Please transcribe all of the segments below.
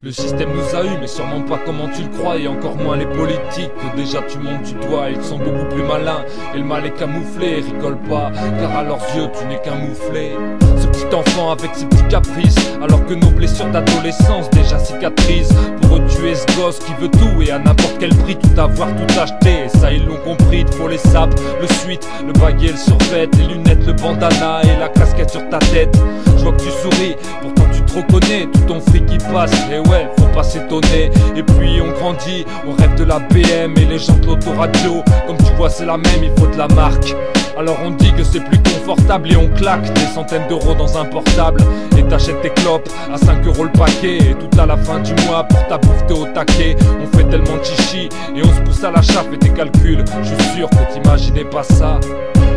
Le système nous a eu, mais sûrement pas comment tu le crois, et encore moins les politiques, que déjà tu montes du doigt, ils sont beaucoup plus malins, et le mal est camouflé, rigole pas, car à leurs yeux tu n'es qu'un mouflé. Ce petit enfant avec ses petits caprices, alors que nos blessures d'adolescence déjà cicatrisent. Pour eux tu es ce gosse qui veut tout, et à n'importe quel prix tout avoir, tout acheter, et ça ils l'ont compris, il faut les sapes, le suite, le baguet, le survêt, les lunettes, le bandana et la casquette sur ta tête. Je vois que tu souris, pourtant tu te reconnais, tout ton fric qui passe, et ouais, faut pas s'étonner. Et puis on grandit, on rêve de la BM et les gens de l'autoradio. Comme tu vois c'est la même, il faut de la marque. Alors on dit que c'est plus confortable et on claque des centaines d'euros dans un portable. Et t'achètes tes clopes à 5 € le paquet, et tout à la fin du mois pour ta bouffe t'es au taquet. On fait tellement de chichi et on se pousse à la chape et tes calculs, je suis sûr que t'imaginais pas ça.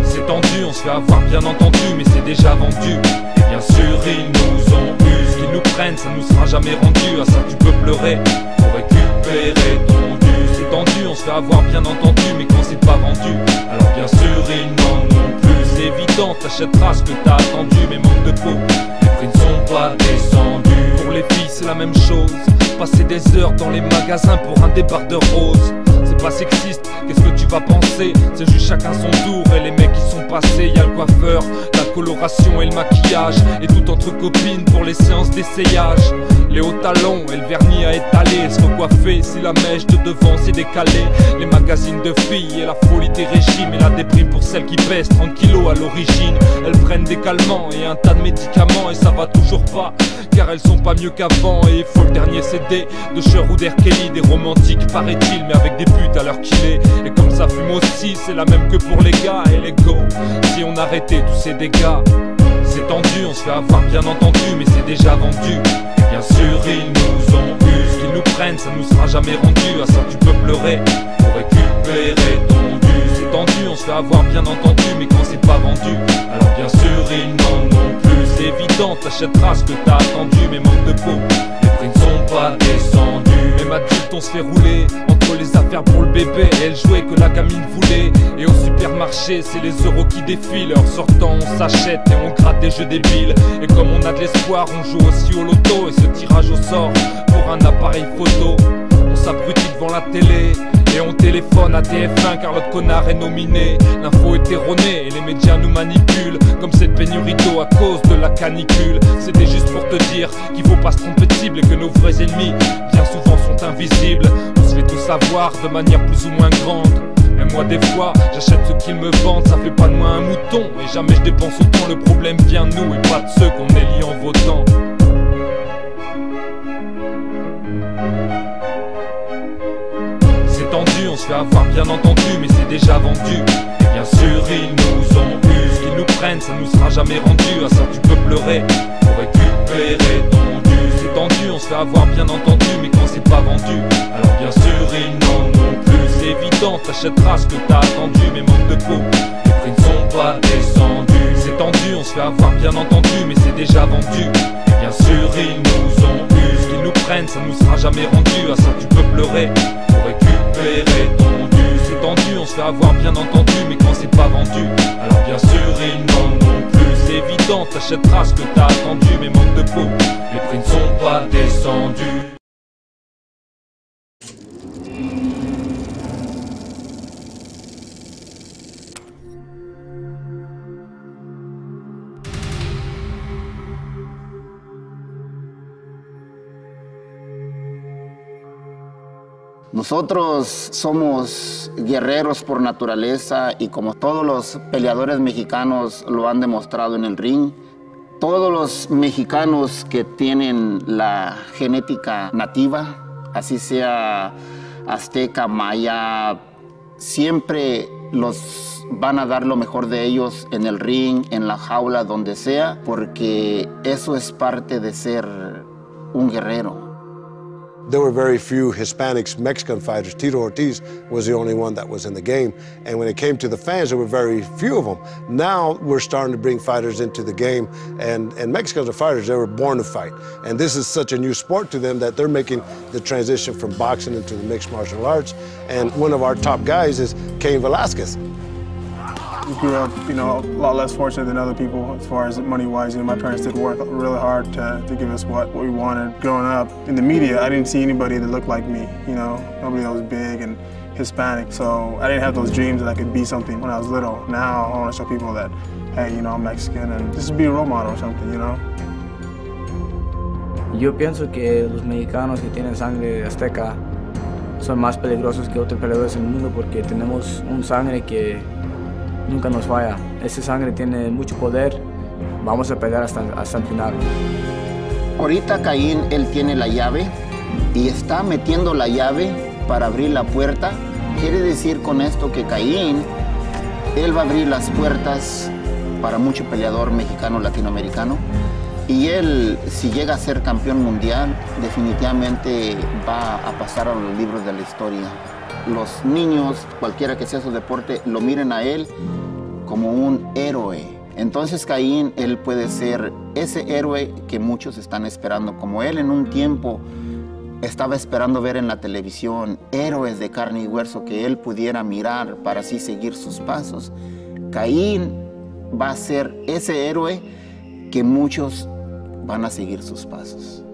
C'est tendu, on se fait avoir bien entendu, mais c'est déjà vendu. Et bien sûr ils nous ont eu, ce qu'ils nous prennent ça nous sera jamais rendu. À ça tu peux pleurer pour récupérer ton dû. C'est tendu, on se fait avoir bien entendu, mais quand c'est pas vendu, alors bien sûr ils n'en ont plus. C'est évident, t'achèteras ce que t'as attendu, mais manque de peau, les prix ne sont pas descendus. Pour les filles c'est la même chose, passer des heures dans les magasins pour un débardeur rose. C'est pas sexiste, qu'est-ce que tu vas penser? C'est juste chacun son tour, et les mecs qui sont passés, y'a le coiffeur, la coloration et le maquillage, et tout entre copines pour les séances d'essayage. Les hauts talons et le vernis à étaler, se recoiffer si la mèche de devant s'est décalée. Les magazines de filles et la folie des régimes, et la déprime pour celles qui pèsent 30 kilos à l'origine. Elles prennent des calmants et un tas de médicaments, et ça va toujours pas, car elles sont pas mieux qu'avant. Et il faut le dernier CD de Cher ou d'R. Kelly, des romantiques paraît-il, mais avec des putes à l'heure qu'il est. Et comme ça fume aussi, c'est la même que pour les gars. Et les go, si on arrêtait tous ces dégâts. C'est tendu, on se fait avoir bien entendu, mais c'est déjà vendu. Et bien sûr ils nous ont eu, ce qu'ils nous prennent ça nous sera jamais rendu. À ça tu peux pleurer pour récupérer ton dû. C'est tendu, on se fait avoir bien entendu, mais quand c'est pas vendu, alors bien sûr ils n'en ont plus. C'est évident, t'achèteras ce que t'as attendu, mais manque de peau, les prix ne sont pas descendus. Même adulte on se fait rouler entre les affaires pour le bébé et elle jouait que la gamine voulait. Et au supermarché c'est les euros qui défilent, en sortant on s'achète et on gratte des jeux débiles. Et comme on a de l'espoir on joue aussi au loto, et ce tirage au sort pour un appareil photo. On s'abrutit devant la télé et on téléphone à TF1 car l'autre connard est nominé. L'info est erronée et les médias nous manipulent, comme cette pénurie d'eau à cause de la canicule. C'était juste pour te dire qu'il faut pas se tromper de cible, et que nos vrais ennemis bien souvent sont invisibles. On se fait tout savoir de manière plus ou moins grande. Mais moi des fois j'achète ce qu'ils me vendent, ça fait pas de moi un mouton. Et jamais je dépense autant, le problème vient de nous et pas de ceux qu'on élit en votant. C'est tendu, on se fait avoir bien entendu, mais c'est déjà vendu. Et bien sûr ils nous ont eu, ce qu'ils nous prennent ça nous sera jamais rendu. À ça tu peux pleurer pour récupérer ton dû. C'est tendu, on se fait avoir bien entendu, mais quand c'est pas vendu, alors bien sûr ils n'en ont plus. C'est évident, t'achèteras ce que t'as attendu, mais manque de peau, les prix ne sont pas descendus. C'est tendu, on se fait avoir bien entendu, mais c'est déjà vendu. Et bien sûr ils nous ont eu, ce qu'ils nous prennent ça nous sera jamais rendu. À ça tu peux pleurer pour récupérer ton dû. C'est tendu, on se fait avoir bien entendu, mais quand c'est pas vendu, alors bien sûr ils n'en ont plus. C'est évident, t'achèteras ce que t'as attendu, mais manque de peau, les prix ne sont pas descendus. Nosotros somos guerreros por naturaleza, y como todos los peleadores mexicanos lo han demostrado en el ring, todos los mexicanos que tienen la genética nativa, así sea azteca, maya, siempre los van a dar lo mejor de ellos en el ring, en la jaula, donde sea, porque eso es parte de ser un guerrero. There were very few Hispanics, Mexican fighters. Tito Ortiz was the only one that was in the game. And when it came to the fans, there were very few of them. Now we're starting to bring fighters into the game. And Mexicans are fighters, they were born to fight. And this is such a new sport to them that they're making the transition from boxing into the mixed martial arts. And one of our top guys is Cain Velasquez. grew up, you know, a lot less fortunate than other people as far as money-wise. You know, my parents did work really hard to give us what we wanted. Growing up in the media, I didn't see anybody that looked like me, you know, nobody that was big and Hispanic. So I didn't have those dreams that I could be something when I was little. Now I want to show people that, hey, you know, I'm Mexican and just be a role model or something, you know. Yo pienso que los mexicanos que tienen sangre azteca son más peligrosos que otros peleadores en el mundo porque tenemos un sangre que nunca nos falla. Esa sangre tiene mucho poder, vamos a pelear hasta el final. Ahorita Caín, él tiene la llave y está metiendo la llave para abrir la puerta. Quiere decir con esto que Caín, él va a abrir las puertas para mucho peleador mexicano, latinoamericano. Y él, si llega a ser campeón mundial, definitivamente va a pasar a los libros de la historia. Los niños, cualquiera que sea su deporte, lo miren a él como un héroe. Entonces Caín, él puede ser ese héroe que muchos están esperando, como él en un tiempo estaba esperando ver en la televisión héroes de carne y hueso que él pudiera mirar para así seguir sus pasos. Caín va a ser ese héroe que muchos van a seguir sus pasos.